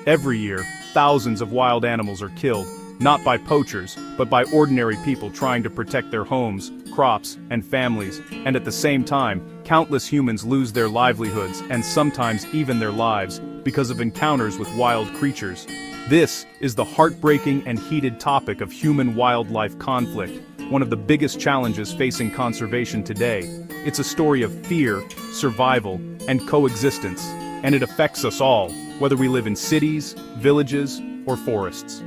Every year, thousands of wild animals are killed, not by poachers, but by ordinary people trying to protect their homes, crops, and families, and at the same time, countless humans lose their livelihoods and sometimes even their lives because of encounters with wild creatures. This is the heartbreaking and heated topic of human-wildlife conflict, one of the biggest challenges facing conservation today. It's a story of fear, survival, and coexistence, and it affects us all, whether we live in cities, villages, or forests.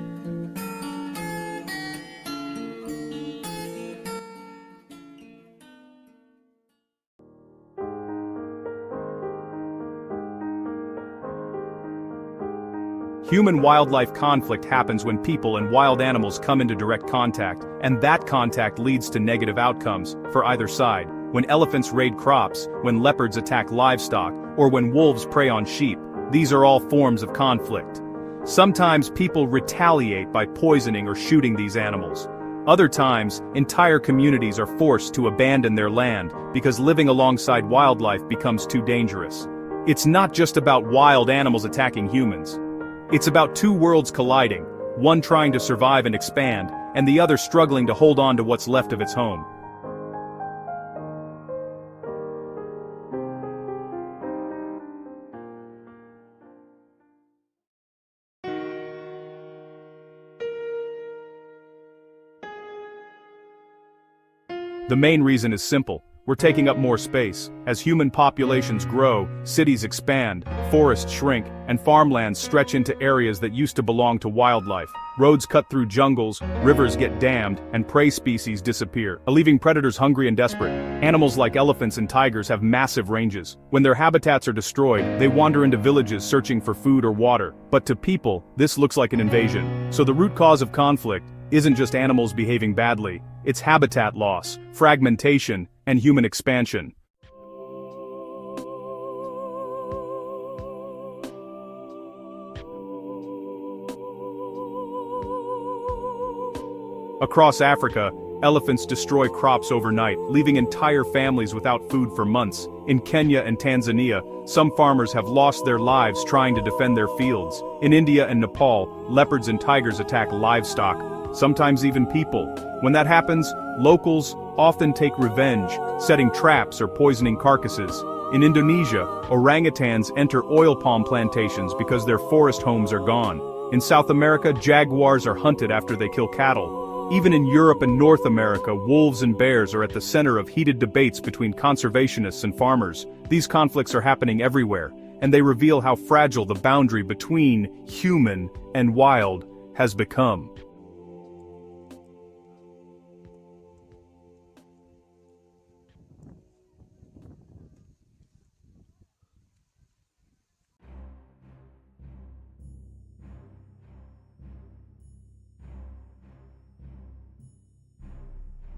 Human-wildlife conflict happens when people and wild animals come into direct contact, and that contact leads to negative outcomes for either side. When elephants raid crops, when leopards attack livestock, or when wolves prey on sheep, these are all forms of conflict. Sometimes people retaliate by poisoning or shooting these animals. Other times, entire communities are forced to abandon their land because living alongside wildlife becomes too dangerous. It's not just about wild animals attacking humans. It's about two worlds colliding, one trying to survive and expand, and the other struggling to hold on to what's left of its home. The main reason is simple. We're taking up more space. As human populations grow, cities expand, forests shrink, and farmlands stretch into areas that used to belong to wildlife. Roads cut through jungles, rivers get dammed, and prey species disappear, leaving predators hungry and desperate. Animals like elephants and tigers have massive ranges. When their habitats are destroyed, they wander into villages searching for food or water. But to people, this looks like an invasion. So the root cause of conflict isn't just animals behaving badly, it's habitat loss, fragmentation, and human expansion. Across Africa, elephants destroy crops overnight, leaving entire families without food for months. In Kenya and Tanzania, some farmers have lost their lives trying to defend their fields. In India and Nepal, leopards and tigers attack livestock, sometimes even people. When that happens, locals often take revenge, setting traps or poisoning carcasses. In Indonesia, orangutans enter oil palm plantations because their forest homes are gone. In South America, jaguars are hunted after they kill cattle. Even in Europe and North America, wolves and bears are at the center of heated debates between conservationists and farmers. These conflicts are happening everywhere, and they reveal how fragile the boundary between human and wild has become.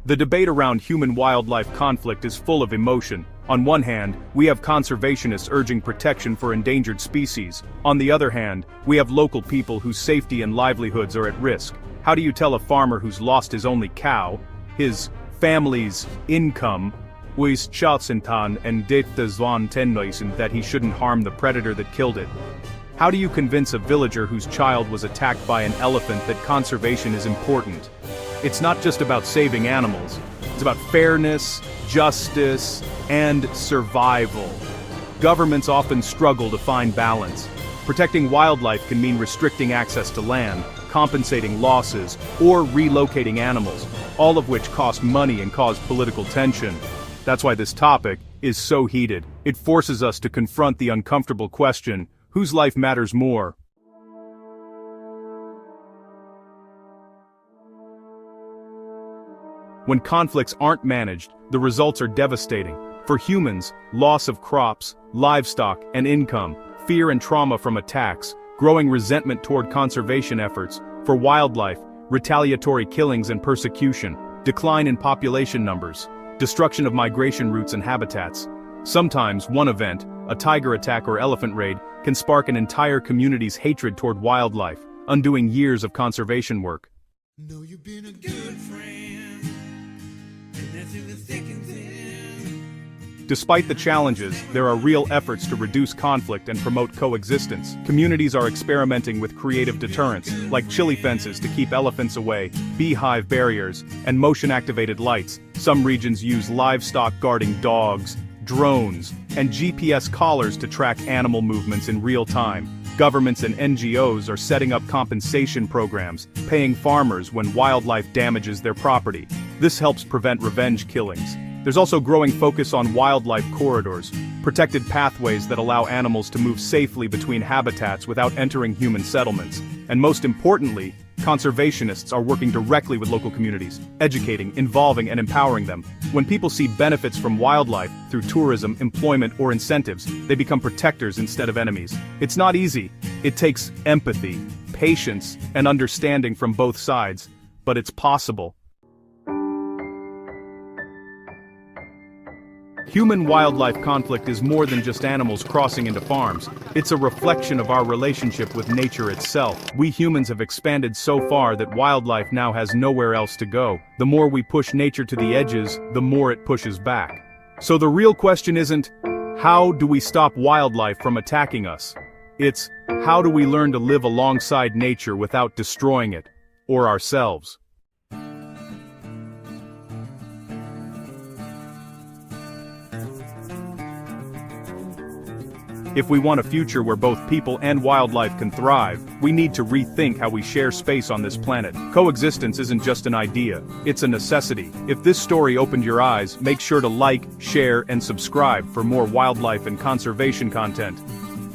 The debate around human-wildlife conflict is full of emotion. On one hand, we have conservationists urging protection for endangered species. On the other hand, we have local people whose safety and livelihoods are at risk. How do you tell a farmer who's lost his only cow, his family's income, that he shouldn't harm the predator that killed it? How do you convince a villager whose child was attacked by an elephant that conservation is important? It's not just about saving animals. It's about fairness, justice, and survival. Governments often struggle to find balance. Protecting wildlife can mean restricting access to land, compensating losses, or relocating animals, all of which cost money and cause political tension. That's why this topic is so heated. It forces us to confront the uncomfortable question, whose life matters more? When conflicts aren't managed, the results are devastating. For humans, loss of crops, livestock, and income, fear and trauma from attacks, growing resentment toward conservation efforts. For wildlife, retaliatory killings and persecution, decline in population numbers, destruction of migration routes and habitats. Sometimes one event, a tiger attack or elephant raid, can spark an entire community's hatred toward wildlife, undoing years of conservation work. Know you've been a good friend, and that's in the thick and thin. Despite the challenges, there are real efforts to reduce conflict and promote coexistence. Communities are experimenting with creative deterrents, like chili fences to keep elephants away, beehive barriers, and motion-activated lights. Some regions use livestock guarding dogs, drones, and GPS collars to track animal movements in real time. Governments and NGOs are setting up compensation programs, paying farmers when wildlife damages their property. This helps prevent revenge killings. There's also growing focus on wildlife corridors, protected pathways that allow animals to move safely between habitats without entering human settlements. And most importantly, conservationists are working directly with local communities, educating, involving, and empowering them. When people see benefits from wildlife, through tourism, employment, or incentives, they become protectors instead of enemies. It's not easy. It takes empathy, patience, and understanding from both sides, but it's possible. Human-wildlife conflict is more than just animals crossing into farms. It's a reflection of our relationship with nature itself. We humans have expanded so far that wildlife now has nowhere else to go. The more we push nature to the edges, the more it pushes back. So the real question isn't, how do we stop wildlife from attacking us? It's, how do we learn to live alongside nature without destroying it, or ourselves? If we want a future where both people and wildlife can thrive, we need to rethink how we share space on this planet. Coexistence isn't just an idea, it's a necessity. If this story opened your eyes, make sure to like, share, and subscribe for more wildlife and conservation content.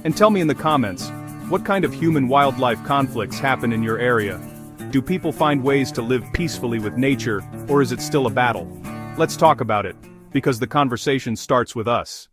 And tell me in the comments, what kind of human-wildlife conflicts happen in your area? Do people find ways to live peacefully with nature, or is it still a battle? Let's talk about it, because the conversation starts with us.